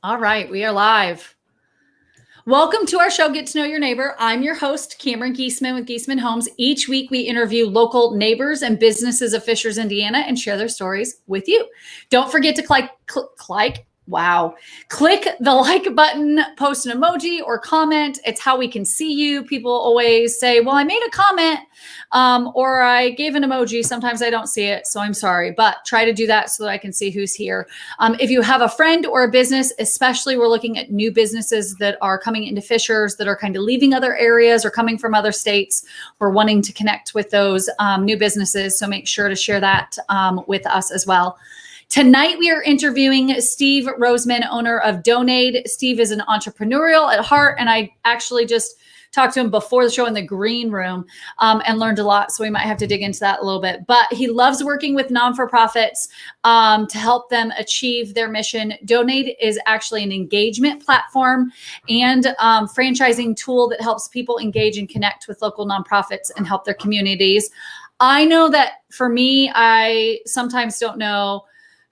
All right, we are live. Welcome to our show, Get to Know Your Neighbor. I'm your host, Cameron Giesman with Giesman Homes. Each week, we interview local neighbors and businesses of Fishers, Indiana, and share their stories with you. Don't forget to click the like button, post an emoji or comment. It's how we can see you. People always say, well, I made a comment or I gave an emoji. Sometimes I don't see it, so I'm sorry, but try to do that so that I can see who's here. If you have a friend or a business, especially we're looking at new businesses that are coming into Fishers that are kind of leaving other areas or coming from other states. We're wanting to connect with those new businesses, so make sure to share that with us as well. Tonight, we are interviewing Steve Roseman, owner of Donaide. Steve is an entrepreneurial at heart, and I actually just talked to him before the show in the green room and learned a lot, so we might have to dig into that a little bit. But he loves working with non-for-profits to help them achieve their mission. Donaide is actually an engagement platform and franchising tool that helps people engage and connect with local nonprofits and help their communities. I know that for me, I sometimes don't know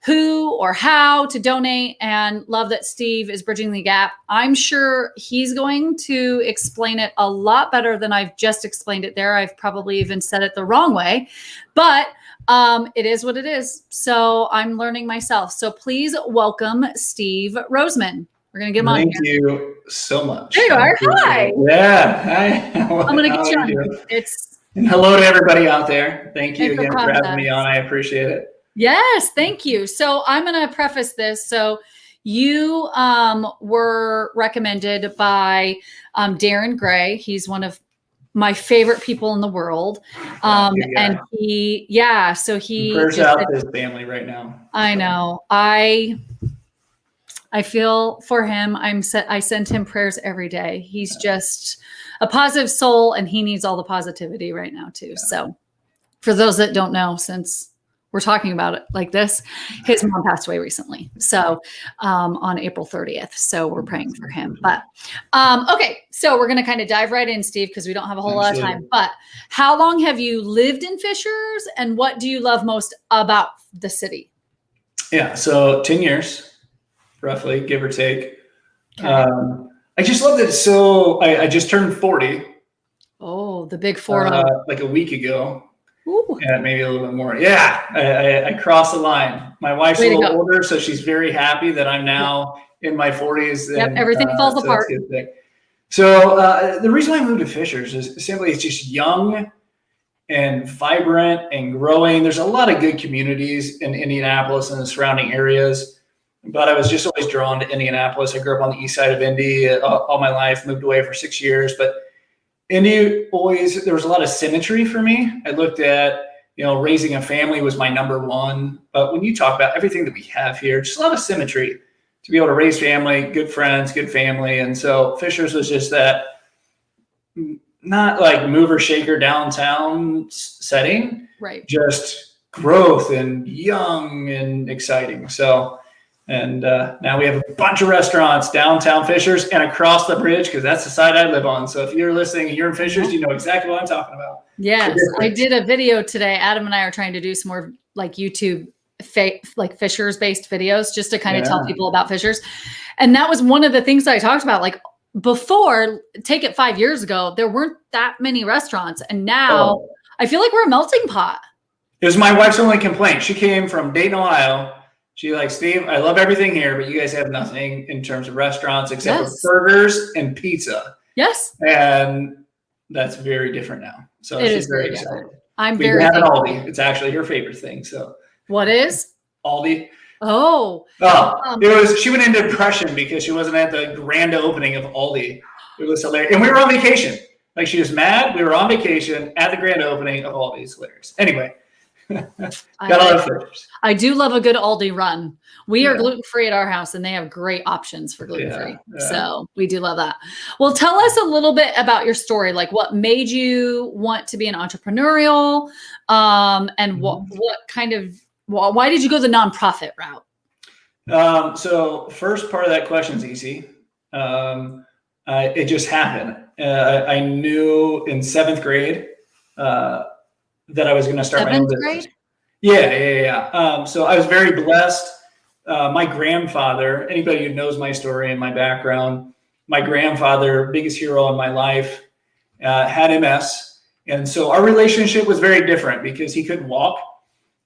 who or how to donate, and love that Steve is bridging the gap. I'm sure he's going to explain it a lot better than I've just explained it there. I've probably even said it the wrong way, but it is what it is. So I'm learning myself. So please welcome Steve Roseman. We're going to get him on here. Thank you so much. There you are. Hi. Yeah. Hi. I'm going to get you on here. And hello to everybody out there. Thank you again for having me on. I appreciate it. Yes, thank you. So I'm going to preface this. So you were recommended by Darren Gray. He's one of my favorite people in the world. And so he prayers out to his family right now. I know. I feel for him. I send him prayers every day. He's just a positive soul, and he needs all the positivity right now too. Yeah. So for those that don't know, since we're talking about it like this, his mom passed away recently. So on April 30th. So we're praying for him. But okay, so we're going to kind of dive right in, Steve, because we don't have a whole lot of time. But how long have you lived in Fishers, and what do you love most about the city? Yeah, so 10 years, roughly, give or take. Okay. I just love that. So I just turned 40. Oh, the big 40. Like a week ago. Ooh. Yeah, maybe a little bit more. Yeah, I crossed the line. My wife's a little older, so she's very happy that I'm now in my 40s. Yep, everything falls apart. So the reason why I moved to Fishers is simply it's just young and vibrant and growing. There's a lot of good communities in Indianapolis and the surrounding areas, but I was just always drawn to Indianapolis. I grew up on the east side of Indy all my life, moved away for 6 years, but Indy there was a lot of symmetry for me. I looked at, raising a family was my number one. But when you talk about everything that we have here, just a lot of symmetry to be able to raise family, good friends, good family. And so Fishers was just that, not like mover shaker downtown setting, right? Just growth and young and exciting. So, and now we have a bunch of restaurants downtown Fishers and across the bridge, because that's the side I live on. So if you're listening and you're in Fishers, you know exactly what I'm talking about. Yes, I did a video today. Adam and I are trying to do some more like YouTube like Fishers based videos just to kind of tell people about Fishers. And that was one of the things that I talked about. Like before, take it 5 years ago, there weren't that many restaurants. And now I feel like we're a melting pot. It was my wife's only complaint. She came from Dayton, Ohio. She like, Steve, I love everything here, but you guys have nothing in terms of restaurants except for burgers and pizza. Yes. And that's very different now. So she's very excited. We have an Aldi. It's actually her favorite thing. So what is? Aldi. Oh. She went into depression because she wasn't at the grand opening of Aldi. It was hilarious. And we were on vacation. Like she was mad. We were on vacation at the grand opening of Aldi. It's hilarious. Anyway. I do love a good Aldi run. We are gluten-free at our house, and they have great options for gluten-free. So we do love that. Well, tell us a little bit about your story. Like what made you want to be an entrepreneurial and why did you go the nonprofit route? So first part of that question is easy. It just happened. I knew in 7th grade that I was going to start my own business. Grade? Yeah. So I was very blessed. my grandfather, anybody who knows my story and my background, my grandfather, biggest hero in my life, had MS. And so our relationship was very different because he couldn't walk.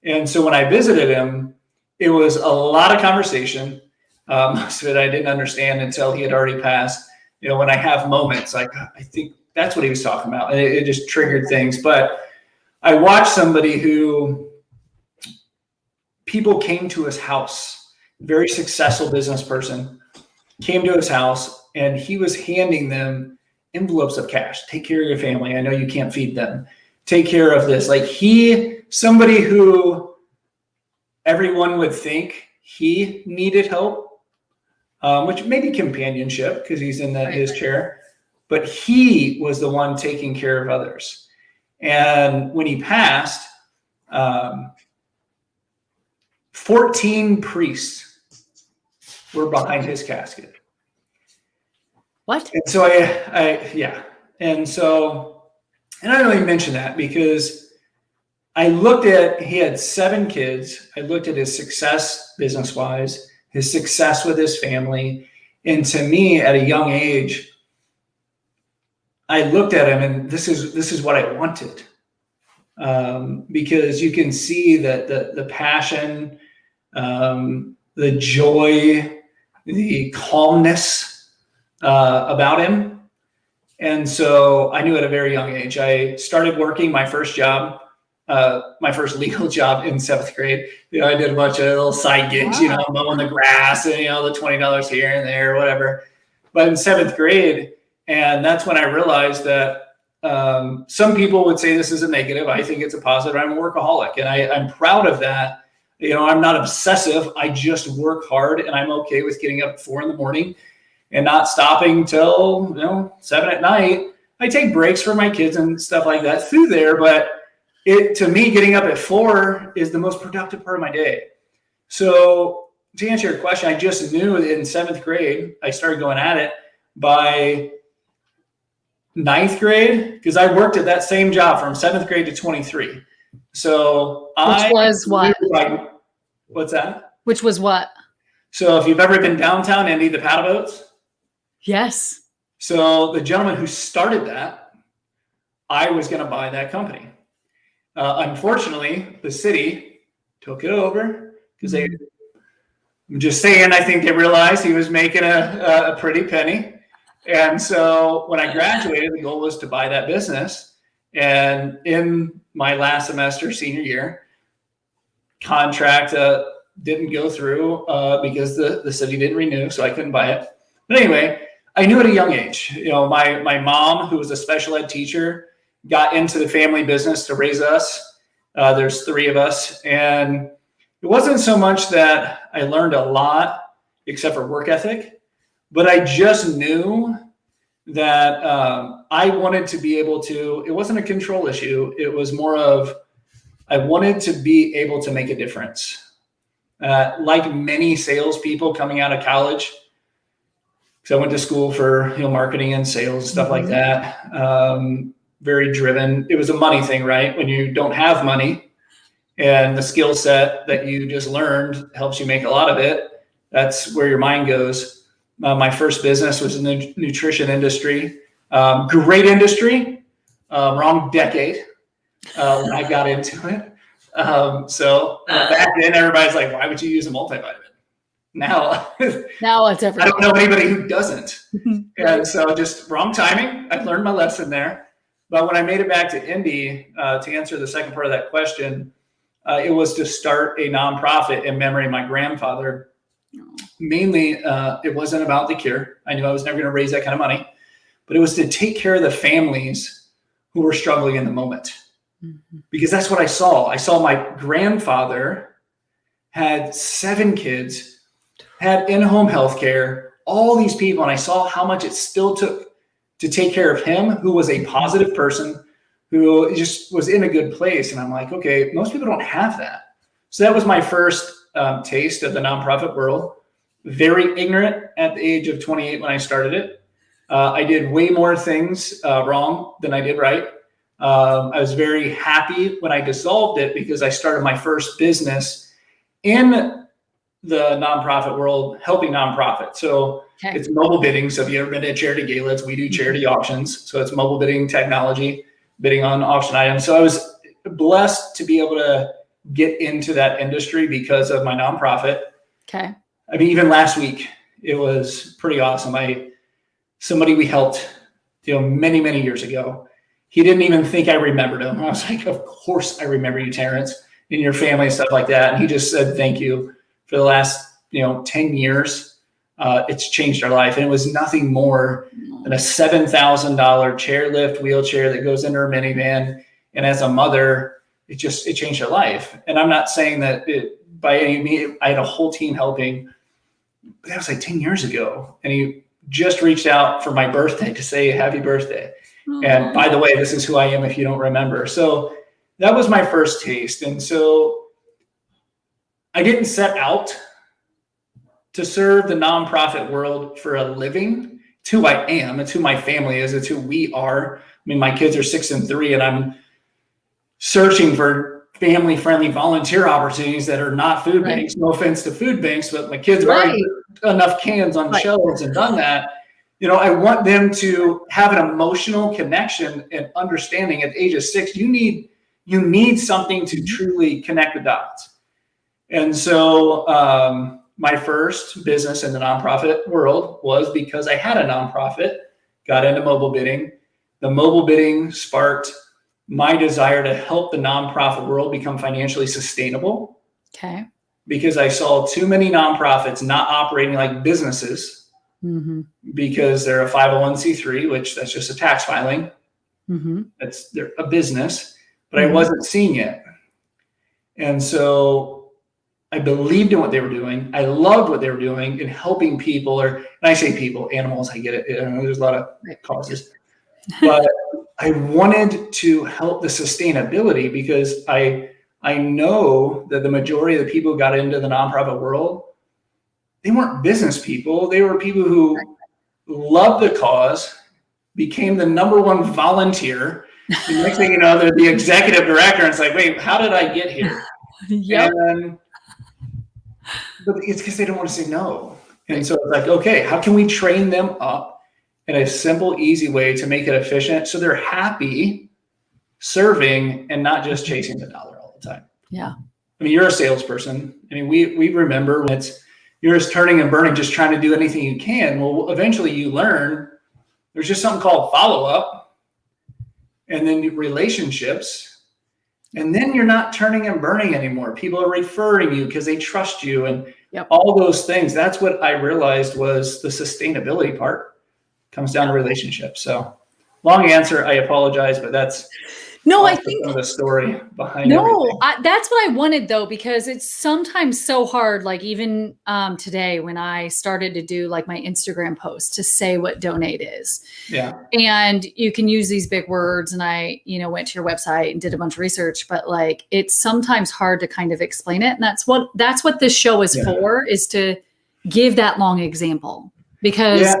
And so when I visited him, it was a lot of conversation. Most of it I didn't understand until he had already passed. When I have moments, like, I think that's what he was talking about. And it just triggered things. But I watched somebody who people came to his house, very successful business person, came to his house, and he was handing them envelopes of cash. Take care of your family. I know you can't feed them. Take care of this. Like somebody who everyone would think he needed help, which may be companionship because he's in his chair, but he was the one taking care of others. And when he passed, 14 priests were behind his casket. What? And so and I only mention that because I looked at, he had 7 kids. I looked at his success business-wise, his success with his family. And to me, at a young age, I looked at him and this is what I wanted. Because you can see that the passion, the joy, the calmness about him. And so I knew at a very young age, I started working my first job, my first legal job in 7th grade. I did a bunch of little side gigs, mowing the grass and, the $20 here and there, whatever. But in 7th grade, and that's when I realized that some people would say this is a negative. I think it's a positive. I'm a workaholic, and I'm proud of that. I'm not obsessive. I just work hard, and I'm okay with getting up at 4 a.m. and not stopping till 7 at night. I take breaks for my kids and stuff like that through there, but to me, getting up at 4 is the most productive part of my day. So to answer your question, I just knew that in 7th grade, I started going at it. By 9th grade, because I worked at that same job from 7th grade to 23. So Which was what? What's that? Which was what? So if you've ever been downtown Indy, the paddle boats. Yes. So the gentleman who started that, I was going to buy that company. Unfortunately, the city took it over because I'm just saying, I think they realized he was making a pretty penny. And so when I graduated, the goal was to buy that business. And in my last semester, senior year, contract didn't go through because the city didn't renew, so I couldn't buy it. But anyway, I knew at a young age, my mom, who was a special ed teacher, got into the family business to raise us. There's 3 of us. And it wasn't so much that I learned a lot, except for work ethic. But I just knew that I wanted to be able to, it wasn't a control issue. It was more of, I wanted to be able to make a difference. Like many salespeople coming out of college, because I went to school for marketing and sales and stuff like that. Very driven. It was a money thing, right? When you don't have money and the skill set that you just learned helps you make a lot of it, that's where your mind goes. My first business was in the nutrition industry. Great industry, wrong decade when I got into it. So back then, everybody's like, why would you use a multivitamin? Now it's everything. I don't know anybody who doesn't. And so just wrong timing. I learned my lesson there. But when I made it back to Indy, to answer the second part of that question, it was to start a nonprofit in memory of my grandfather. Mainly, it wasn't about the cure. I knew I was never going to raise that kind of money, but it was to take care of the families who were struggling in the moment. Because that's what I saw. I saw my grandfather had 7 kids, had in-home health care, all these people, and I saw how much it still took to take care of him, who was a positive person, who just was in a good place. And I'm like, okay, most people don't have that. So that was my first taste of the nonprofit world. Very ignorant at the age of 28 when I started it. I did way more things wrong than I did right. I was very happy when I dissolved it because I started my first business in the nonprofit world, helping nonprofits. So Okay. it's mobile bidding. So if you ever been to charity galas, we do charity auctions. So it's mobile bidding technology, bidding on auction items. So I was blessed to be able to get into that industry because of my nonprofit. Okay. I mean, even last week, it was pretty awesome. Somebody we helped, many, many years ago. He didn't even think I remembered him. I was like, of course I remember you, Terrence, and your family and stuff like that. And he just said, thank you for the last, 10 years. It's changed our life. And it was nothing more than a $7,000 chairlift wheelchair that goes into her minivan. And as a mother, it changed her life. And I'm not saying that by any means, I had a whole team helping, but that was like 10 years ago. And he just reached out for my birthday to say happy birthday. And by the way, this is who I am if you don't remember. So that was my first taste. And so I didn't set out to serve the nonprofit world for a living. It's who I am. It's who my family is. It's who we are. I mean, my kids are 6 and 3, and I'm searching for family-friendly volunteer opportunities that are not food banks. No offense to food banks, but my kids have already put enough cans on shelves and done that. I want them to have an emotional connection and understanding at the age of 6. You need something to truly connect the dots. And so my first business in the nonprofit world was because I had a nonprofit, got into mobile bidding. The mobile bidding sparked my desire to help the nonprofit world become financially sustainable. Okay. Because I saw too many nonprofits not operating like businesses. Mm-hmm. Because they're a 501c3, which that's just a tax filing. Mm-hmm. They're a business, but I wasn't seeing it. And so I believed in what they were doing. I loved what they were doing in helping people, and I say people, animals, I get it. There's a lot of causes, but I wanted to help the sustainability because I know that the majority of the people who got into the nonprofit world, they weren't business people. They were people who loved the cause, became the number one volunteer. The next thing you know, they're the executive director. And it's like, wait, how did I get here? Yep. But it's because they don't want to say no. And so it's like, okay, how can we train them up in a simple, easy way to make it efficient so they're happy serving and not just chasing the dollar all the time? Yeah. I mean, you're a salesperson. I mean, we remember when you're just turning and burning, just trying to do anything you can. Well, eventually you learn there's just something called follow-up and then relationships. And then you're not turning and burning anymore. People are referring you because they trust you and all those things. That's what I realized was the sustainability part comes down to relationships. So long answer, I apologize, but that's I think the story behind everything. That's what I wanted though, because it's sometimes so hard. Like even today when I started to do like my Instagram post to say what Donaide is. Yeah. And you can use these big words. And I, went to your website and did a bunch of research, but like, it's sometimes hard to kind of explain it. And that's what this show is for, is to give that long example because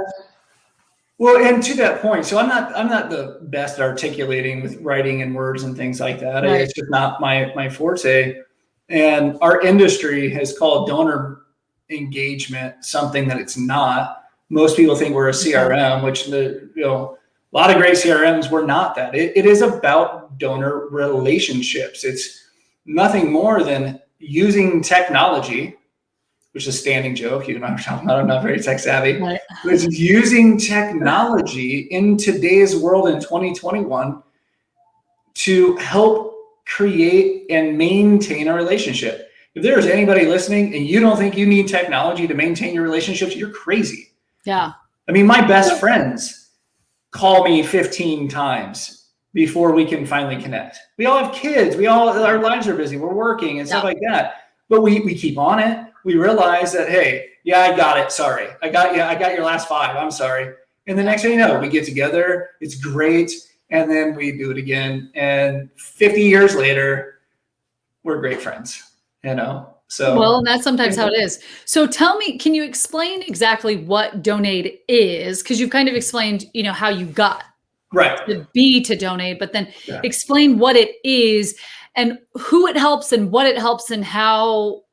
well, and to that point, so I'm not the best at articulating with writing and words and things like that. Right. It's just not my forte. And our industry has called donor engagement something that it's not. Most people think we're a CRM, which a lot of great CRMs were not that. It is about donor relationships. It's nothing more than using technology, which is a standing joke. You know what I'm talking about. I'm not very tech savvy. Right. It's using technology in today's world in 2021 to help create and maintain a relationship. If there's anybody listening and you don't think you need technology to maintain your relationships, you're crazy. Yeah. I mean, my best friends call me 15 times before we can finally connect. We all have kids. Our lives are busy. We're working and stuff like that. But we keep on it. We realize that, hey, I got it. Sorry. I got your last 5. I'm sorry. And the next thing you know, we get together. It's great. And then we do it again. And 50 years later, we're great friends, So well, that's sometimes how it is. So tell me, can you explain exactly what Donaide is? Because you've kind of explained, how you got to be to Donaide, but then explain what it is and who it helps and what it helps and how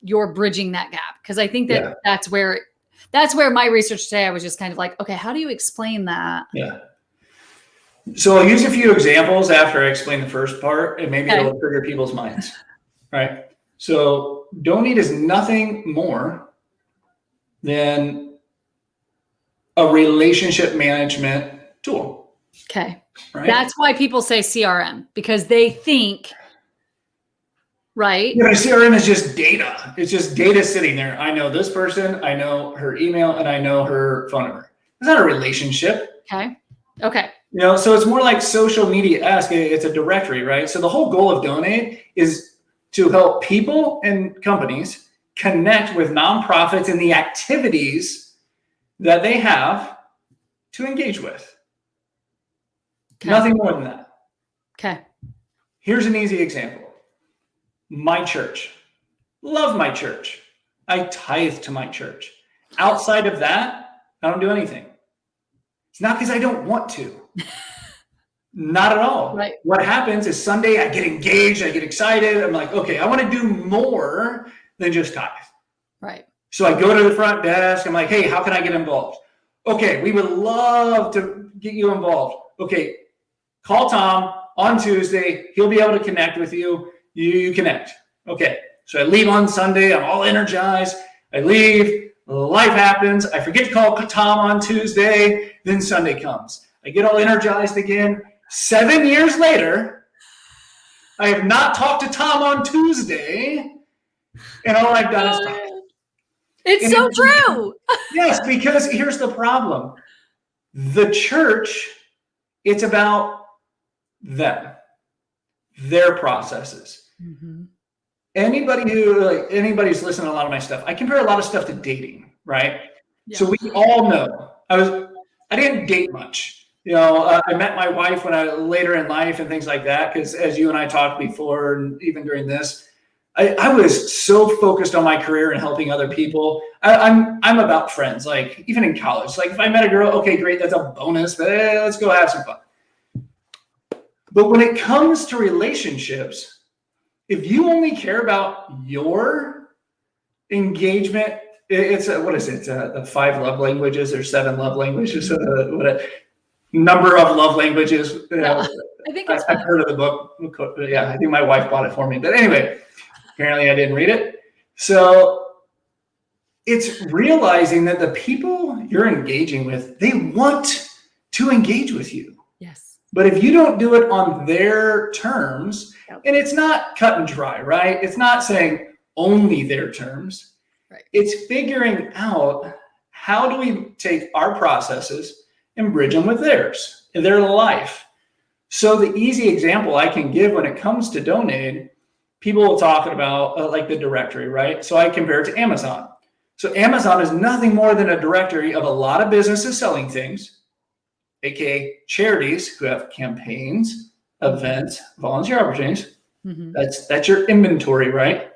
you're bridging that gap. Cause I think that that's where my research today, I was just kind of like, okay, how do you explain that? Yeah. So I'll use a few examples after I explain the first part, and maybe it'll trigger people's minds. Right. So Donaide is nothing more than a relationship management tool. Okay. Right? That's why people say CRM, because they think, right? Yeah, CRM is just data. It's just data sitting there. I know this person, I know her email, and I know her phone number. It's not a relationship. Okay. Okay. You know, so it's more like social media-esque. It's a directory, right? So the whole goal of Donaide is to help people and companies connect with nonprofits and the activities that they have to engage with. Okay. Nothing more than that. Okay. Here's an easy example. My church. Love my church. I tithe to my church. Outside of that, I don't do anything. It's not because I don't want to. Not at all. Right. What happens is Sunday I get engaged, I get excited. I'm like, okay, I want to do more than just tithe. Right. So I go to the front desk. I'm like, hey, how can I get involved? Okay, we would love to get you involved. Okay, call Tom on Tuesday. He'll be able to connect with you. You connect. Okay, so I leave on Sunday. I'm all energized. I leave. Life happens. I forget to call Tom on Tuesday. Then Sunday comes. I get all energized again. 7 years later, I have not talked to Tom on Tuesday, and all I've done is talk. It's so true. Yes, because here's the problem. The church, it's about them, their processes. Mm-hmm. Anybody's listening to a lot of my stuff. I compare a lot of stuff to dating, right? Yeah. So we all know I didn't date much. You know, I met my wife later in life and things like that. Because as you and I talked before, and even during this, I was so focused on my career and helping other people. I'm about friends. Like even in college, like if I met a girl, okay, great, that's a bonus. But let's go have some fun. But when it comes to relationships, if you only care about your engagement, it's what is it? The 5 love languages or 7 love languages? Number of love languages. I think I've heard of the book. Yeah, I think my wife bought it for me. But anyway, apparently I didn't read it. So it's realizing that the people you're engaging with, they want to engage with you. Yes. But if you don't do it on their terms, and it's not cut and dry, right? It's not saying only their terms. Right. It's figuring out how do we take our processes and bridge them with theirs, in their life. So the easy example I can give when it comes to Donaide, people will talk about like the directory, right? So I compare it to Amazon. So Amazon is nothing more than a directory of a lot of businesses selling things, aka charities who have campaigns, events, volunteer opportunities. Mm-hmm. That's your inventory, right?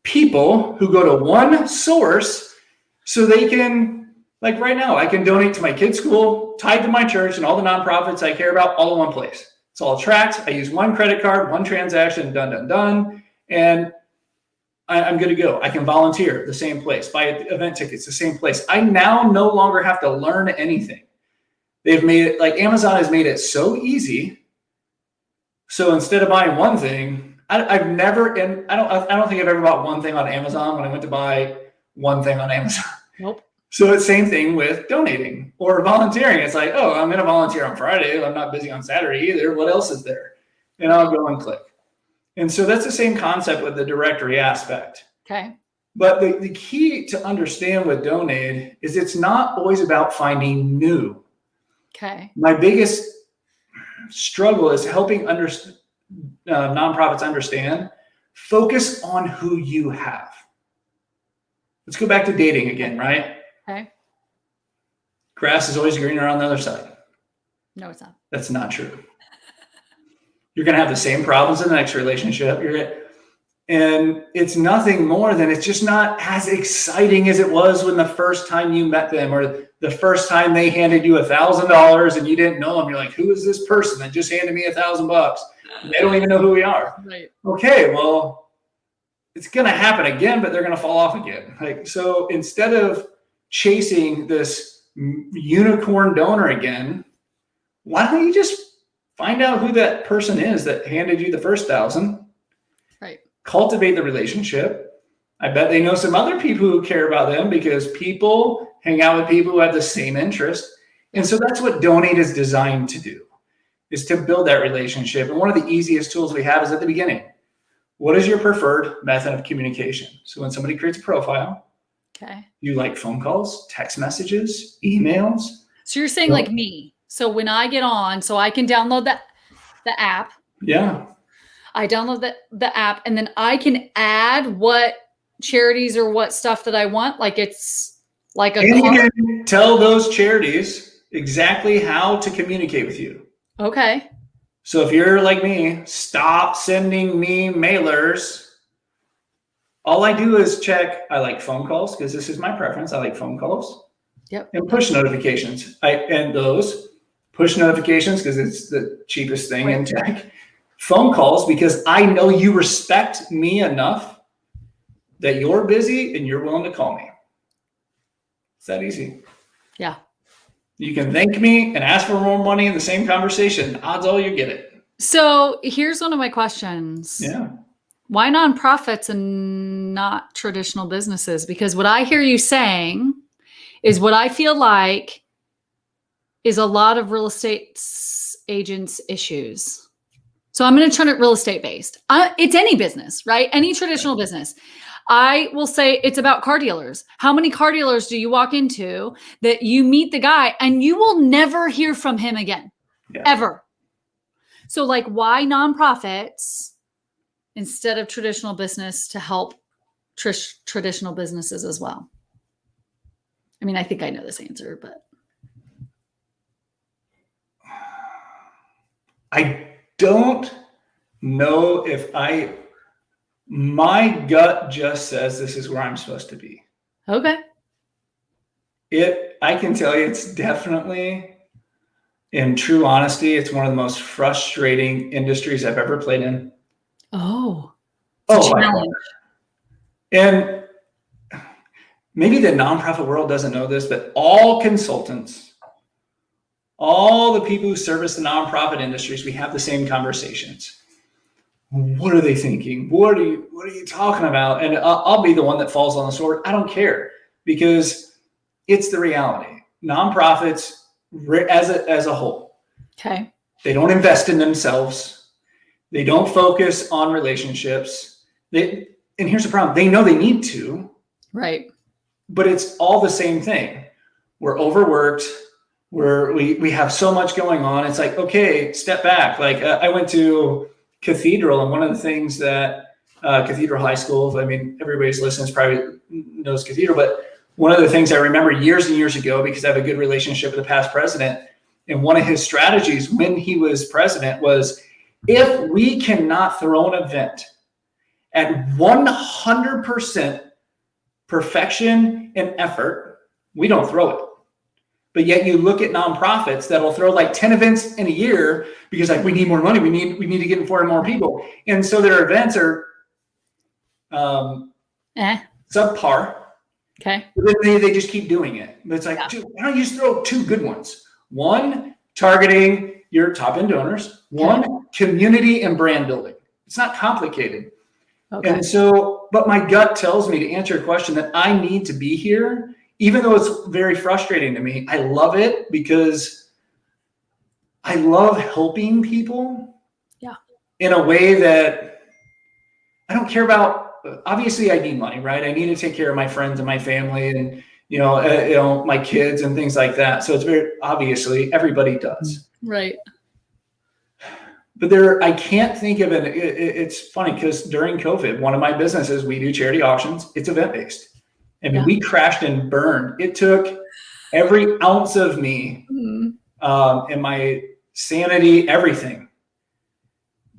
People who go to one source so they can, like right now, I can donate to my kids' school, tithe to my church, and all the nonprofits I care about all in one place. It's all tracked. I use one credit card, one transaction, done. And I'm good to go. I can volunteer the same place, buy event tickets the same place. I now no longer have to learn anything. They've made it, like Amazon has made it so easy. So instead of buying one thing, I don't think I've ever bought one thing on Amazon when I went to buy one thing on Amazon. Nope. So it's same thing with donating or volunteering. It's like, oh, I'm going to volunteer on Friday. I'm not busy on Saturday either. What else is there? And I'll go and click. And so that's the same concept with the directory aspect. Okay. But the key to understand with Donaide is it's not always about finding new. Okay. My biggest struggle is helping nonprofits understand, focus on who you have. Let's go back to dating again, right? Okay. Grass is always greener on the other side. No, it's not. That's not true. You're going to have the same problems in the next relationship. And it's nothing more than it's just not as exciting as it was when the first time you met them or the first time they handed you $1,000 and you didn't know them. You're like, who is this person that just handed me $1,000? They don't even know who we are. Right. Okay, well, it's going to happen again, but they're going to fall off again. Like, so instead of chasing this unicorn donor again, why don't you just find out who that person is that handed you the first 1,000? Right. Cultivate the relationship. I bet they know some other people who care about them because people hang out with people who have the same interest. And so that's what Donaide is designed to do, is to build that relationship. And one of the easiest tools we have is at the beginning. What is your preferred method of communication? So when somebody creates a profile, okay, you like phone calls, text messages, emails. So you're saying like me. So when I get on, so I can download the app. Yeah. I download the app, and then I can add what charities or what stuff that I want. Like it's like a And card. you can tell those charities exactly how to communicate with you. Okay. So if you're like me, stop sending me mailers. All I do is check, I like phone calls because this is my preference. I like phone calls. Yep. And push notifications. And those push notifications because it's the cheapest thing in tech. Phone calls because I know you respect me enough that you're busy and you're willing to call me. It's that easy. Yeah. You can thank me and ask for more money in the same conversation. Odds are you get it. So here's one of my questions. Yeah. Why nonprofits and not traditional businesses? Because what I hear you saying is what I feel like is a lot of real estate agents' issues. So I'm going to turn it real estate based. It's any business, right? Any traditional business. I will say it's about car dealers. How many car dealers do you walk into that you meet the guy and you will never hear from him again, ever? So like why nonprofits instead of traditional business to help traditional businesses as well? I mean, I think I know this answer, but. I don't know if my gut just says this is where I'm supposed to be. Okay. I can tell you it's definitely, in true honesty, it's one of the most frustrating industries I've ever played in. Oh. Challenge. And maybe the nonprofit world doesn't know this, but all consultants, all the people who service the nonprofit industries, we have the same conversations. What are they thinking? What are you talking about? And I'll be the one that falls on the sword. I don't care because it's the reality. Nonprofits as a whole. Okay. They don't invest in themselves. They don't focus on relationships. And here's the problem. They know they need to. Right. But it's all the same thing. We're overworked. We have so much going on. It's like, okay, step back. Like I went to Cathedral, and one of the things that Cathedral High School, I mean, everybody's listening probably knows Cathedral, but one of the things I remember years and years ago, because I have a good relationship with the past president, and one of his strategies when he was president was, if we cannot throw an event at 100% perfection and effort, we don't throw it. But yet you look at nonprofits that'll throw like 10 events in a year because like we need more money, we need to get in front of more people. And so their events are subpar. Okay. But then they just keep doing it. But it's like, dude, why don't you just throw 2 good ones? One, targeting your top end donors. One, community and brand building. It's not complicated. Okay. And so, but my gut tells me, to answer your question, that I need to be here. Even though it's very frustrating to me, I love it because I love helping people in a way that I don't care about. Obviously, I need money, right? I need to take care of my friends and my family and, my kids and things like that. So it's very obviously everybody does. Right. But I can't think of it. It's funny because during COVID, one of my businesses, we do charity auctions. It's event-based. I mean, we crashed and burned. It took every ounce of me and my sanity, everything,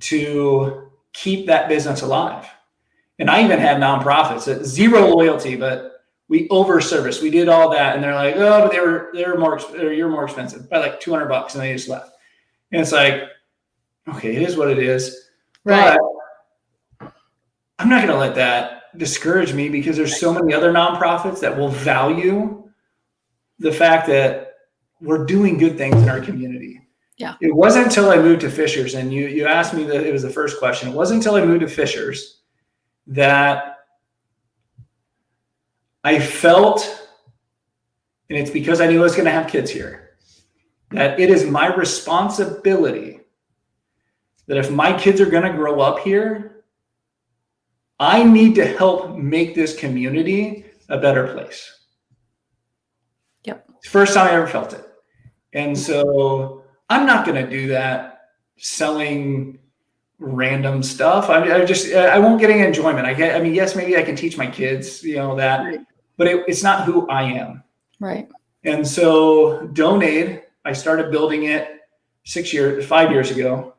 to keep that business alive. And I even had nonprofits at zero loyalty, but we over-serviced. We did all that, and they're like, "Oh, but you're more expensive by like $200," and they just left. And it's like, okay, it is what it is. Right. But I'm not going to let that discourage me, because there's so many other nonprofits that will value the fact that we're doing good things in our community. Yeah. It wasn't until I moved to Fishers, and you asked me that, it was the first question. It wasn't until I moved to Fishers that I felt, and it's because I knew I was going to have kids here, that it is my responsibility that if my kids are going to grow up here, I need to help make this community a better place. Yep. First time I ever felt it. And so I'm not going to do that selling random stuff. I won't get any enjoyment. I mean, yes, maybe I can teach my kids, that, Right. but it's not who I am. Right. And so Donaide, I started building it 5 years ago.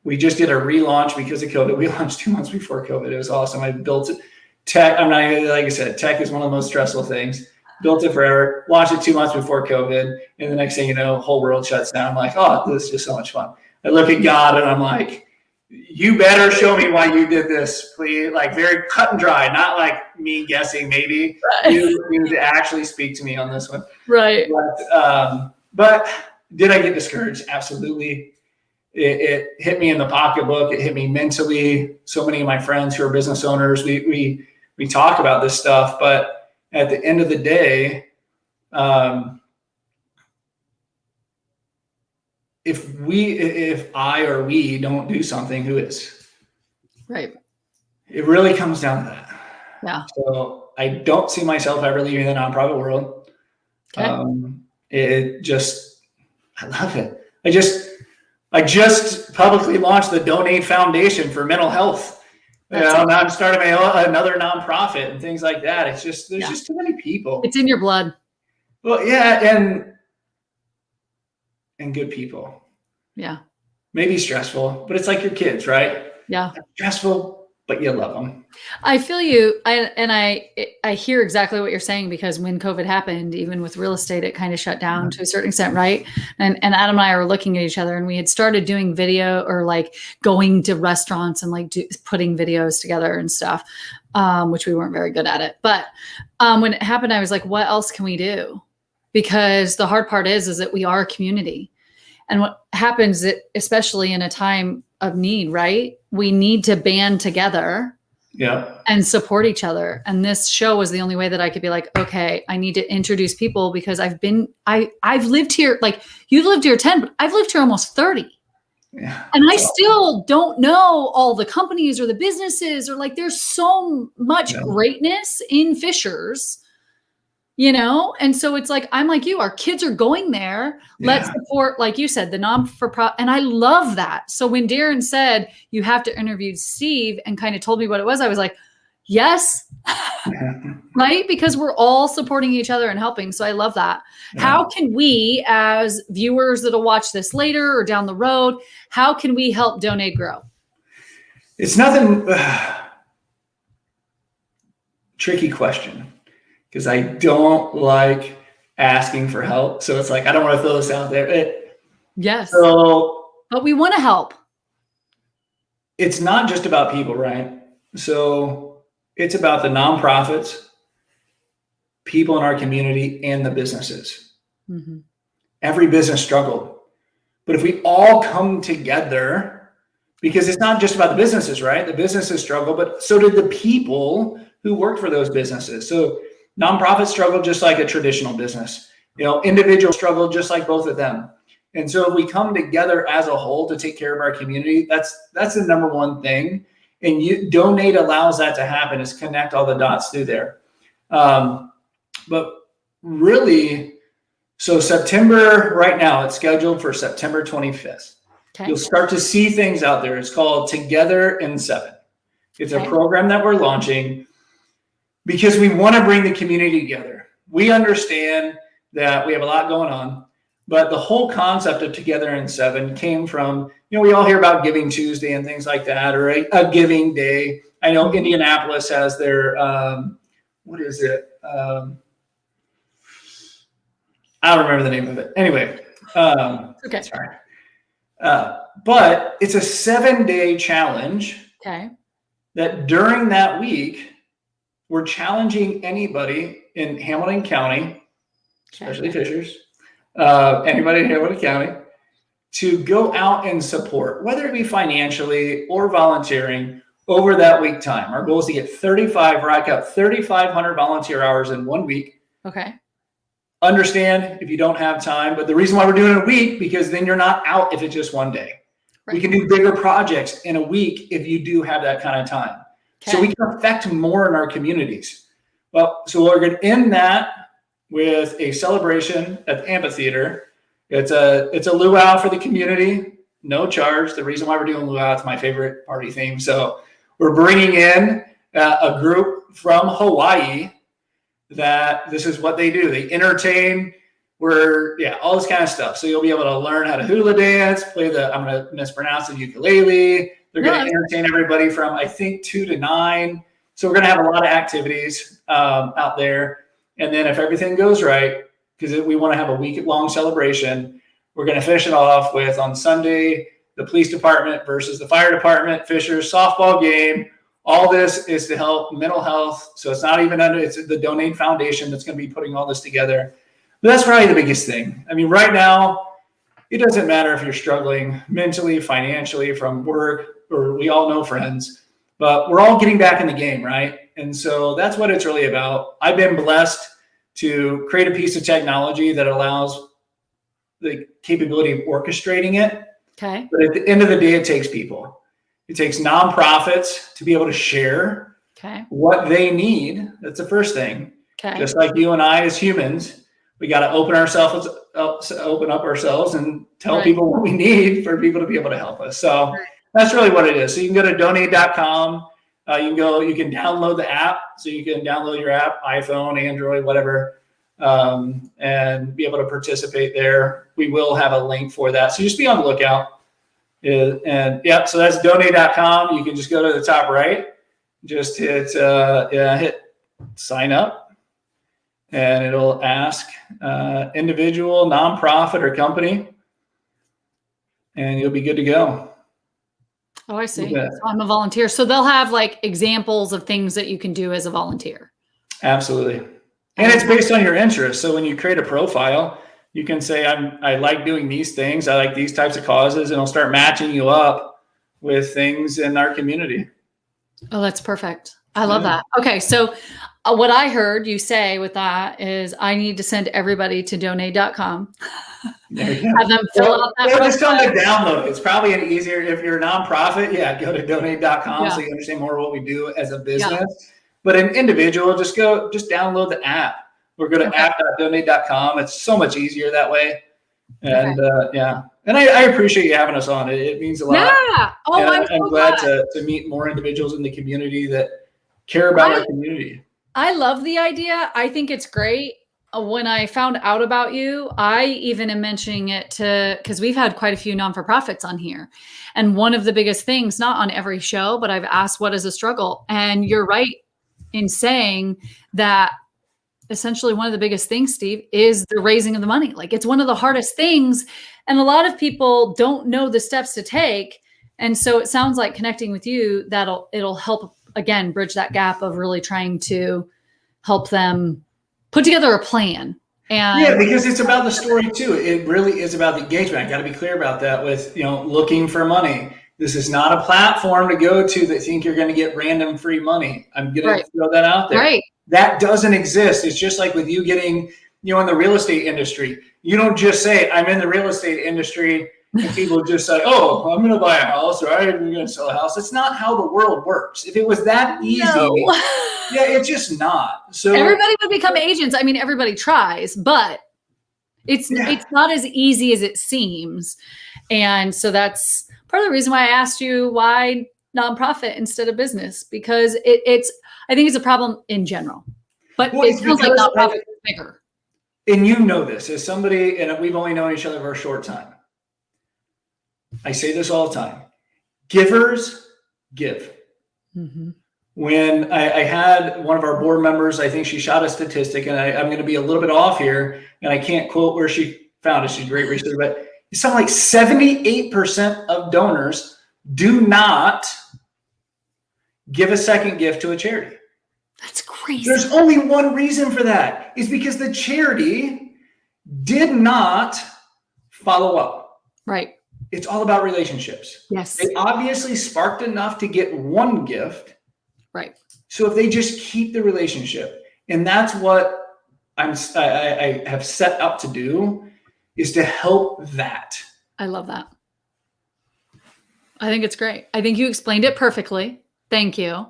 We just did a relaunch because of COVID. We launched 2 months before COVID. It was awesome. I built it. Tech, like I said, tech is one of the most stressful things. Built it forever, launched it 2 months before COVID. And the next thing you know, whole world shuts down. I'm like, oh, this is just so much fun. I look at God and I'm like, you better show me why you did this, please. Like, very cut and dry, not like me guessing maybe. Right. You need to actually speak to me on this one. Right. But did I get discouraged? Absolutely. It hit me in the pocketbook. It hit me mentally. So many of my friends who are business owners, we talk about this stuff, but at the end of the day, if I or we don't do something, who is? Right. It really comes down to that. Yeah. So I don't see myself ever leaving the nonprofit world. Okay. I love it. I just publicly launched the Donaide Foundation for mental health. Now I'm starting another nonprofit and things like that. It's just, there's just too many people. It's in your blood. Well, yeah. And good people. Yeah. Maybe stressful, but it's like your kids, right? Yeah. Stressful, but you love them. I feel you. I hear exactly what you're saying, because when COVID happened, even with real estate, it kind of shut down to a certain extent. Right. And Adam and I were looking at each other, and we had started doing video, or like going to restaurants and like putting videos together and stuff, which we weren't very good at it. But when it happened, I was like, what else can we do? Because the hard part is that we are a community. And what happens, especially in a time of need, right? We need to band together and support each other. And this show was the only way that I could be like, okay, I need to introduce people, because I've lived here, like you've lived here 10, but I've lived here almost 30. Yeah. And I still don't know all the companies or the businesses, or like, there's so much greatness in Fishers, and so it's like, I'm like you, our kids are going there. Let's support, like you said, the non-for-profit. And I love that. So when Darren said you have to interview Steve and kind of told me what it was, I was like, yes, right? Because we're all supporting each other and helping. So I love that. Yeah. How can we, as viewers that'll watch this later or down the road, how can we help Donaide grow? It's nothing. Tricky question. Because I don't like asking for help. So it's like, I don't want to throw this out there. Yes. So, but we want to help. It's not just about people, right? So it's about the nonprofits, people in our community, and the businesses. Mm-hmm. Every business struggled. But if we all come together, because it's not just about the businesses, right? The businesses struggle, but so did the people who worked for those businesses. So nonprofits struggle just like a traditional business. Individuals struggle just like both of them. And so if we come together as a whole to take care of our community, that's the number one thing. And Donaide allows that to happen, is connect all the dots through there. But really, so September, right now, it's scheduled for September 25th. Okay. You'll start to see things out there. It's called Together in 7. It's a program that we're launching, because we want to bring the community together. We understand that we have a lot going on, but the whole concept of Together in 7 came from, we all hear about Giving Tuesday and things like that, or a Giving Day. I know Indianapolis has their, what is it? I don't remember the name of it. Anyway, okay. Sorry. But it's a 7-day challenge. Okay. that during that week, we're challenging anybody in Hamilton County, especially Fishers, anybody in Hamilton County, to go out and support, whether it be financially or volunteering over that week time. Our goal is to get 3,500 volunteer hours in 1 week. Okay. Understand if you don't have time, but the reason why we're doing it a week, because then you're not out if it's just one day. Right. We can do bigger projects in a week if you do have that kind of time. Okay. So we can affect more in our communities. Well, so we're going to end that with a celebration at the amphitheater. It's a luau for the community, no charge. The reason why we're doing luau, it's my favorite party theme. So we're bringing in a group from Hawaii that this is what they do. They entertain. All this kind of stuff. So you'll be able to learn how to hula dance, play I'm going to mispronounce the ukulele. They're going to entertain everybody from, I think, 2 to 9. So we're going to have a lot of activities out there. And then if everything goes right, because we want to have a week-long celebration, we're going to finish it off with, on Sunday, the police department versus the fire department, Fishers softball game. All this is to help mental health. So it's not even it's the Donaide Foundation that's going to be putting all this together. But that's probably the biggest thing. I mean, right now, it doesn't matter if you're struggling mentally, financially, from work, or we all know friends, but we're all getting back in the game, right? And so that's what it's really about. I've been blessed to create a piece of technology that allows the capability of orchestrating it. Okay. But at the end of the day, it takes people. It takes nonprofits to be able to share what they need. That's the first thing. Okay. Just like you and I as humans, we got to open up ourselves and tell people what we need for people to be able to help us. So that's really what it is. So you can go to donaide.com. You can download the app. So you can download your app, iPhone, Android, whatever, and be able to participate there. We will have a link for that. So just be on the lookout. So that's donaide.com. You can just go to the top right, just hit sign up, and it'll ask individual, nonprofit, or company, and you'll be good to go. Oh, I see. So I'm a volunteer. So they'll have like examples of things that you can do as a volunteer. Absolutely. And it's based on your interests. So when you create a profile, you can say, I like doing these things. I like these types of causes, and it'll start matching you up with things in our community. Oh, that's perfect. I love that. Okay. So what I heard you say with that is I need to send everybody to donaide.com. Have them fill out that. Or just tell them to download it. It's probably an easier, if you're a nonprofit, go to donaide.com so you understand more of what we do as a business. Yeah. But an individual, just download the app or go to app.donaide.com. It's so much easier that way. And and I appreciate you having us on. It means a lot. Yeah. Oh, I'm glad to meet more individuals in the community that care about our community. I love the idea. I think it's great. When I found out about you, I even am mentioning it because we've had quite a few non-for-profits on here. And one of the biggest things, not on every show, but I've asked, what is a struggle? And you're right in saying that essentially one of the biggest things, Steve, is the raising of the money. Like, it's one of the hardest things. And a lot of people don't know the steps to take. And so it sounds like connecting with you, it'll help, again, bridge that gap of really trying to help them put together a plan. And because it's about the story too. It really is about the engagement. I got to be clear about that with, looking for money. This is not a platform to go to that think you're going to get random free money. I'm going to throw that out there. Right. That doesn't exist. It's just like with you getting, in the real estate industry. You don't just say, I'm in the real estate industry, and people just say, oh, I'm going to buy a house, or I'm going to sell a house. It's not how the world works. If it was that easy, it's just not. So everybody would become agents. I mean, everybody tries, but it's not as easy as it seems. And so that's part of the reason why I asked you why nonprofit instead of business, because I think it's a problem in general, but it feels like nonprofit is bigger. And you know this as somebody, and we've only known each other for a short time. I say this all the time. Givers give. Mm-hmm. When I had one of our board members, I think she shot a statistic, and I'm going to be a little bit off here, and I can't quote where she found it. She's a great researcher, but it's something like 78% of donors do not give a second gift to a charity. That's crazy. There's only one reason for that, is because the charity did not follow up. Right. It's all about relationships. Yes. They obviously sparked enough to get one gift. Right. So if they just keep the relationship, and that's what I have set out to do, is to help that. I love that. I think it's great. I think you explained it perfectly. Thank you.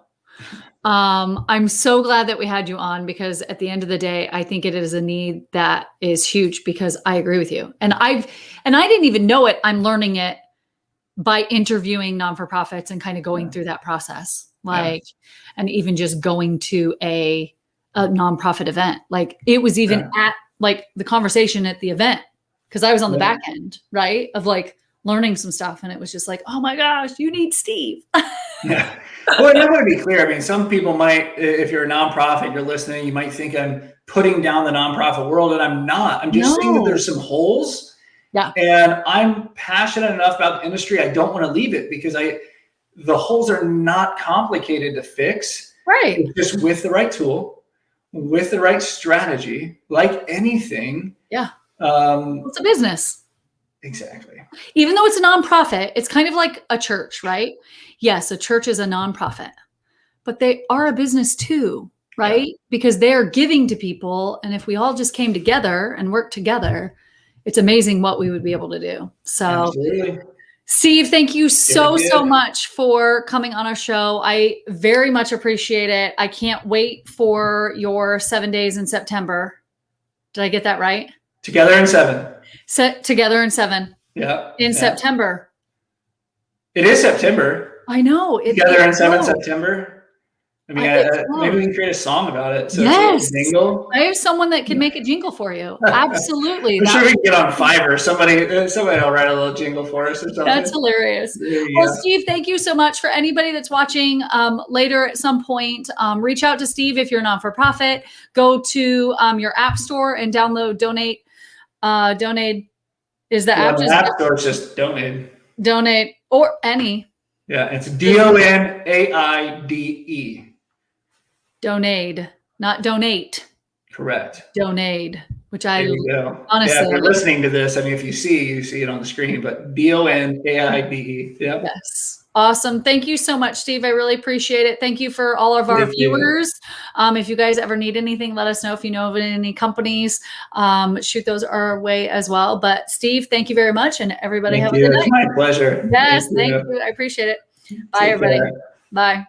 I'm so glad that we had you on, because at the end of the day, I think it is a need that is huge, because I agree with you. And I didn't even know it. I'm learning it by interviewing non-for-profits and kind of going through that process. And even just going to a nonprofit event. Like, it was even at like the conversation at the event, because I was on the back end, right, of like learning some stuff. And it was just like, oh my gosh, you need Steve. Yeah. Well, and I want to be clear. I mean, some people might, if you're a nonprofit, you're listening, you might think I'm putting down the nonprofit world, and I'm not. I'm just saying that there's some holes. Yeah. And I'm passionate enough about the industry. I don't want to leave it, because the holes are not complicated to fix. Right. It's just with the right tool, with the right strategy, like anything. Yeah. It's a business. Exactly. Even though it's a nonprofit, it's kind of like a church, right? Yes, a church is a nonprofit, but they are a business too, right? Yeah. Because they're giving to people. And if we all just came together and worked together, it's amazing what we would be able to do. So, absolutely. Steve, thank you so much for coming on our show. I very much appreciate it. I can't wait for your 7 days in September. Did I get that right? Together in 7. Together in 7. Yeah. In September. It is September. I know. Together in 7 September. I mean, maybe we can create a song about it. So yes. Jingle. I have someone that can make a jingle for you. Absolutely. I'm sure we can get on Fiverr. Somebody will write a little jingle for us or something. That's hilarious. Well, Steve, thank you so much. For anybody that's watching later at some point, reach out to Steve if you're not-for-profit. Go to your app store and download Donaide. Donaide is the app. The app store is just Donaide. Donaide, or any. Yeah, it's Donaide. Donaide, not donate. Correct. Donaide, which I honestly. Yeah, if you're listening to this, I mean, if you see it on the screen, but Donaide. Yep. Yes. Awesome. Thank you so much, Steve. I really appreciate it. Thank you for all of our viewers. If you guys ever need anything, let us know. If you know of any companies, shoot those our way as well. But Steve, thank you very much. And everybody have a good night. It's my pleasure. Yes. Thank you. I appreciate it. Bye, everybody. Bye.